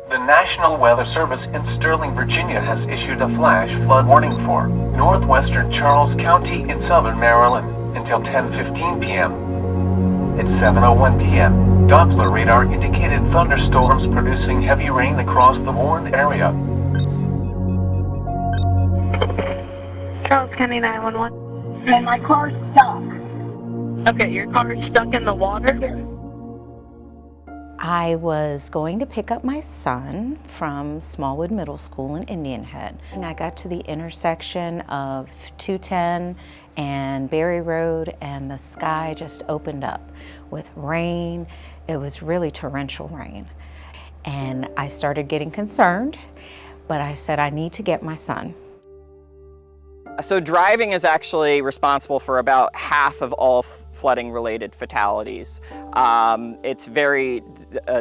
The National Weather Service in Sterling, Virginia has issued a flash flood warning for northwestern Charles County in southern Maryland until 10:15 p.m. At 7:01 p.m., Doppler radar indicated thunderstorms producing heavy rain across the warned area. Charles County 911. And my car's stuck. Okay, your car is stuck in the water? I was going to pick up my son from Smallwood Middle School in Indian Head. And I got to the intersection of 210 and Berry Road, and the sky just opened up with rain. It was really torrential rain. And I started getting concerned, but I said, I need to get my son. So driving is actually responsible for about half of all flooding-related fatalities. It's very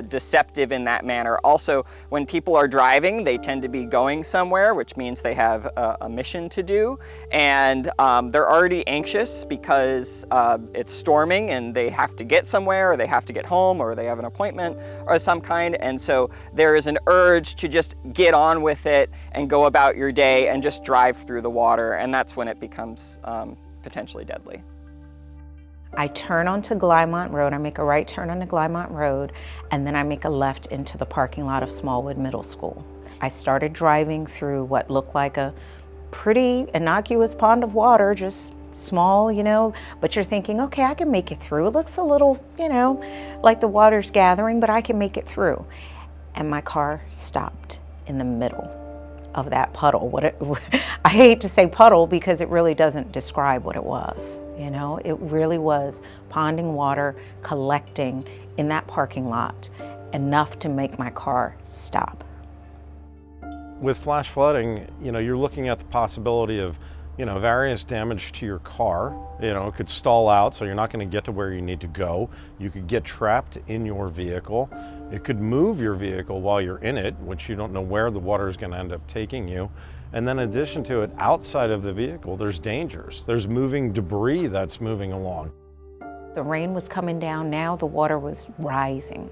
deceptive in that manner. Also, when people are driving, they tend to be going somewhere, which means they have a mission to do, and they're already anxious because it's storming and they have to get somewhere, or they have to get home, or they have an appointment of some kind, and so there is an urge to just get on with it and go about your day and just drive through the water, and that's when it becomes potentially deadly. I turn onto Glymont Road, I make a right turn onto Glymont Road, and then I make a left into the parking lot of Smallwood Middle School. I started driving through what looked like a pretty innocuous pond of water, just small, you know, but you're thinking, okay, I can make it through. It looks a little, you know, like the water's gathering, but I can make it through. And my car stopped in the middle of that puddle. I hate to say puddle because it really doesn't describe what it was. You know, it really was ponding water collecting in that parking lot, enough to make my car stop. With flash flooding, you know, you're looking at the possibility of, you know, various damage to your car. You know, it could stall out, so you're not going to get to where you need to go. You could get trapped in your vehicle. It could move your vehicle while you're in it, which you don't know where the water is going to end up taking you. And then in addition to it, outside of the vehicle, there's dangers. There's moving debris that's moving along. The rain was coming down, now the water was rising.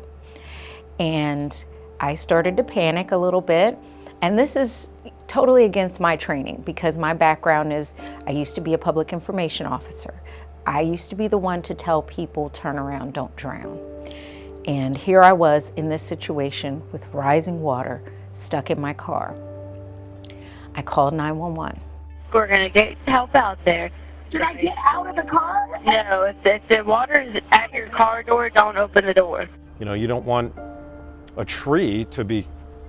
And I started to panic a little bit. And this is totally against my training because my background is, I used to be a public information officer. I used to be the one to tell people, turn around, don't drown. And here I was in this situation with rising water, stuck in my car. I called 911. We're going to get help out there. Did I get out of the car? No, if the water is at your car door, don't open the door. You know, you don't want a tree to be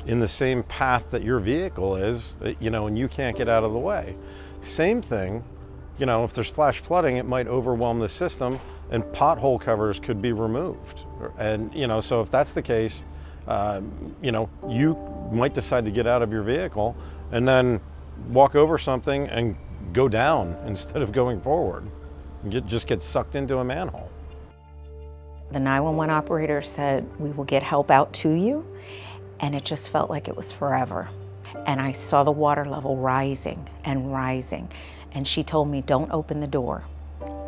in the same path that your vehicle is, you know, and you can't get out of the way. Same thing, you know, if there's flash flooding, it might overwhelm the system and pothole covers could be removed. And, you know, so if that's the case, you know, you might decide to get out of your vehicle and then walk over something and go down instead of going forward. And just get sucked into a manhole. The 911 operator said, we will get help out to you. And it just felt like it was forever. And I saw the water level rising and rising. And she told me, don't open the door.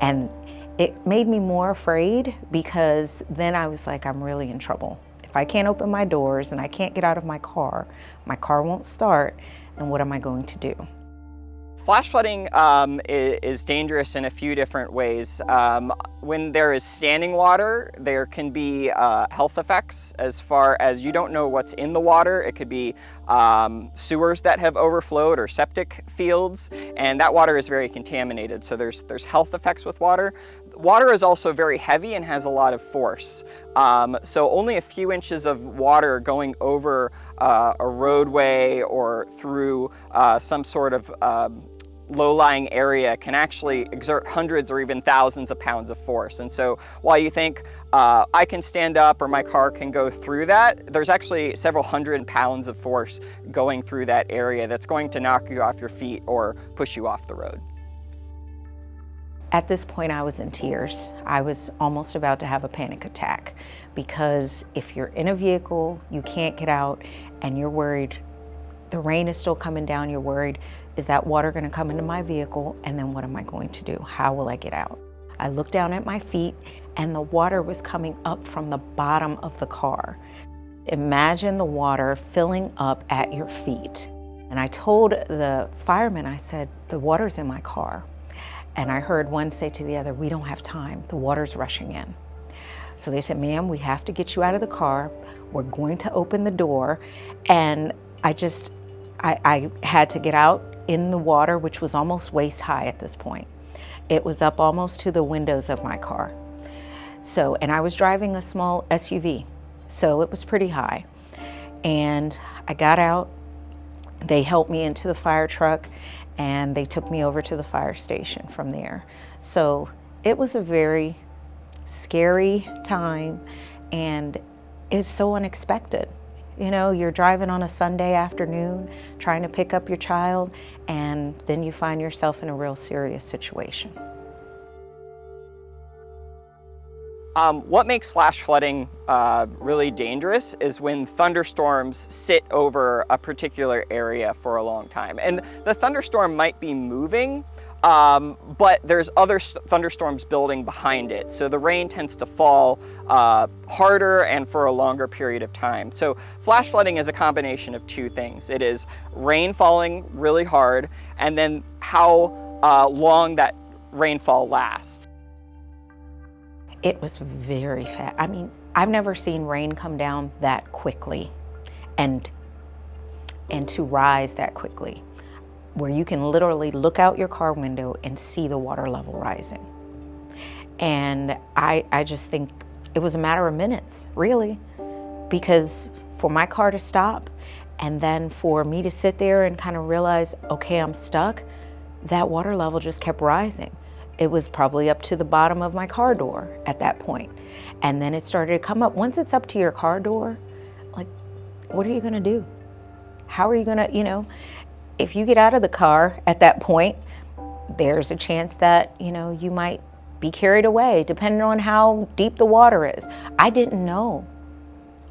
And it made me more afraid because then I was like, I'm really in trouble. If I can't open my doors and I can't get out of my car won't start, then what am I going to do? Flash flooding is dangerous in a few different ways. When there is standing water, there can be health effects as far as you don't know what's in the water. It could be sewers that have overflowed or septic fields, and that water is very contaminated, so there's health effects with water. Water is also very heavy and has a lot of force. So only a few inches of water going over a roadway or through some sort of low-lying area can actually exert hundreds or even thousands of pounds of force. And so while you think I can stand up or my car can go through that, there's actually several hundred pounds of force going through that area that's going to knock you off your feet or push you off the road. At this point, I was in tears. I was almost about to have a panic attack because if you're in a vehicle, you can't get out, and you're worried, the rain is still coming down, you're worried, is that water gonna come into my vehicle, and then what am I going to do? How will I get out? I looked down at my feet, and the water was coming up from the bottom of the car. Imagine the water filling up at your feet. And I told the firemen, I said, the water's in my car. And I heard one say to the other, we don't have time, the water's rushing in. So they said, ma'am, we have to get you out of the car. We're going to open the door. And I had to get out in the water, which was almost waist high at this point. It was up almost to the windows of my car. So, and I was driving a small SUV, so it was pretty high. And I got out, they helped me into the fire truck, and they took me over to the fire station from there. So it was a very scary time, and it's so unexpected. You know, you're driving on a Sunday afternoon, trying to pick up your child, and then you find yourself in a real serious situation. What makes flash flooding really dangerous is when thunderstorms sit over a particular area for a long time. And the thunderstorm might be moving, but there's other thunderstorms building behind it. So the rain tends to fall harder and for a longer period of time. So flash flooding is a combination of two things. It is rain falling really hard, and then how long that rainfall lasts. It was very fast. I mean, I've never seen rain come down that quickly and to rise that quickly, where you can literally look out your car window and see the water level rising. And I just think it was a matter of minutes, really, because for my car to stop and then for me to sit there and kind of realize, okay, I'm stuck, that water level just kept rising. It was probably up to the bottom of my car door at that point. And then it started to come up. Once it's up to your car door, like, what are you gonna do? How are you gonna, you know, if you get out of the car at that point, there's a chance that, you know, you might be carried away depending on how deep the water is. I didn't know.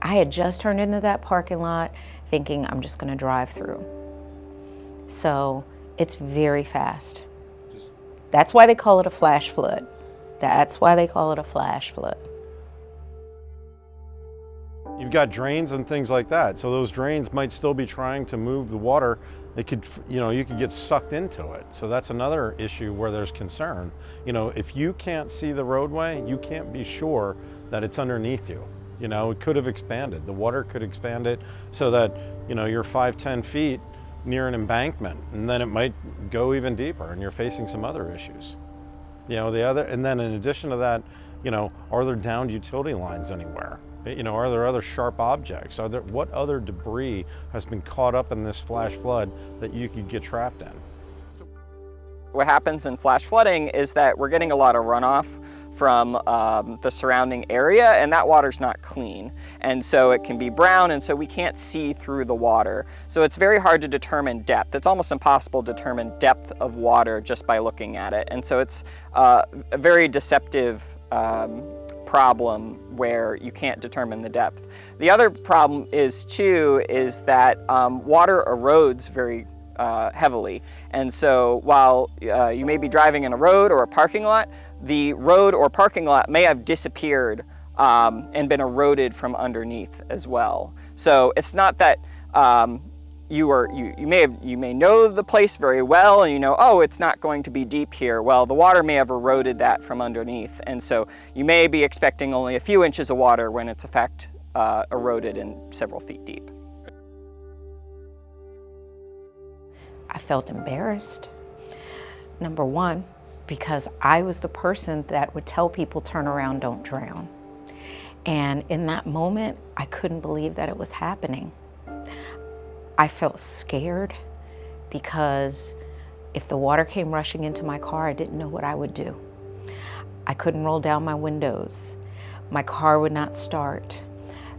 I had just turned into that parking lot thinking I'm just gonna drive through. So it's very fast. That's why they call it a flash flood. That's why they call it a flash flood. You've got drains and things like that. So those drains might still be trying to move the water. It could, you know, you could get sucked into it. So that's another issue where there's concern. You know, if you can't see the roadway, you can't be sure that it's underneath you. You know, it could have expanded. The water could expand it so that, you know, you're 5-10 feet near an embankment, and then it might go even deeper and you're facing some other issues. You know, and then in addition to that, you know, are there downed utility lines anywhere? You know, are there other sharp objects? What other debris has been caught up in this flash flood that you could get trapped in? What happens in flash flooding is that we're getting a lot of runoff from the surrounding area, and that water's not clean. And so it can be brown, and so we can't see through the water. So it's very hard to determine depth. It's almost impossible to determine depth of water just by looking at it. And so it's a very deceptive problem where you can't determine the depth. The other problem is that water erodes very heavily. And so while you may be driving in a road or a parking lot, the road or parking lot may have disappeared and been eroded from underneath as well. So it's not that you may know the place very well and you know, oh, it's not going to be deep here. Well, the water may have eroded that from underneath, and so you may be expecting only a few inches of water when it's in fact eroded and several feet deep. I felt embarrassed. Number one, because I was the person that would tell people, turn around, don't drown. And in that moment, I couldn't believe that it was happening. I felt scared because if the water came rushing into my car, I didn't know what I would do. I couldn't roll down my windows. My car would not start.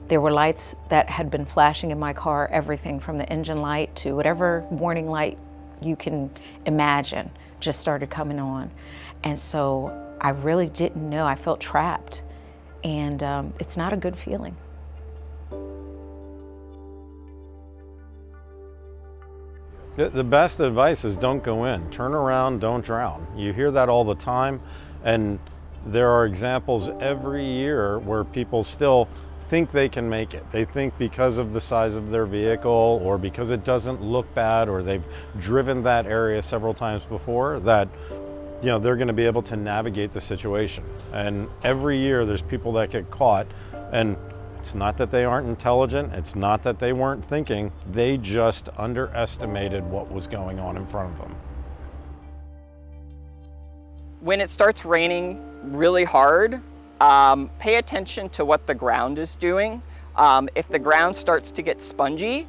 There were lights that had been flashing in my car, everything from the engine light to whatever warning light you can imagine just started coming on. And so I really didn't know. I felt trapped. And it's not a good feeling. The best advice is don't go in. Turn around, don't drown. You hear that all the time, and there are examples every year where people still think they can make it. They think because of the size of their vehicle or because it doesn't look bad or they've driven that area several times before that, you know, they're going to be able to navigate the situation. And every year there's people that get caught, and it's not that they aren't intelligent, it's not that they weren't thinking, they just underestimated what was going on in front of them. When it starts raining really hard, pay attention to what the ground is doing. If the ground starts to get spongy,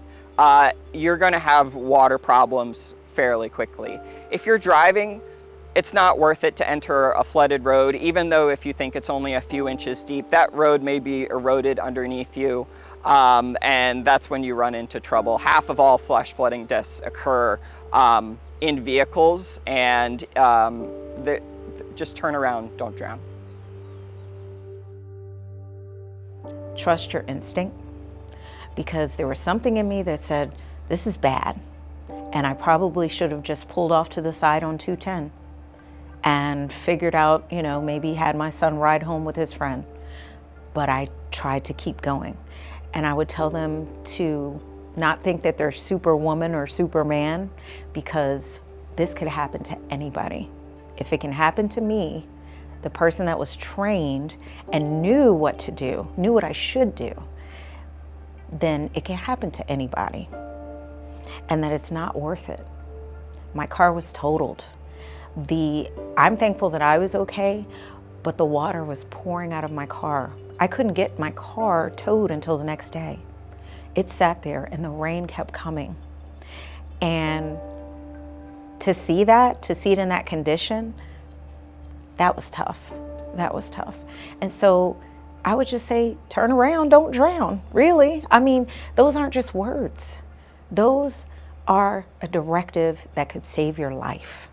you're going to have water problems fairly quickly. If you're driving, it's not worth it to enter a flooded road, even though if you think it's only a few inches deep, that road may be eroded underneath you, and that's when you run into trouble. Half of all flash flooding deaths occur in vehicles, and just turn around, don't drown. Trust your instinct, because there was something in me that said, this is bad. And I probably should have just pulled off to the side on 210 and figured out, you know, maybe had my son ride home with his friend. But I tried to keep going. And I would tell them to not think that they're superwoman or superman, because this could happen to anybody. If it can happen to me, the person that was trained and knew what to do, knew what I should do, then it can happen to anybody. And that it's not worth it. My car was totaled. I'm thankful that I was okay, but the water was pouring out of my car. I couldn't get my car towed until the next day. It sat there and the rain kept coming. And to see it in that condition, that was tough. That was tough. And so I would just say, turn around, don't drown, really. I mean, those aren't just words. Those are a directive that could save your life.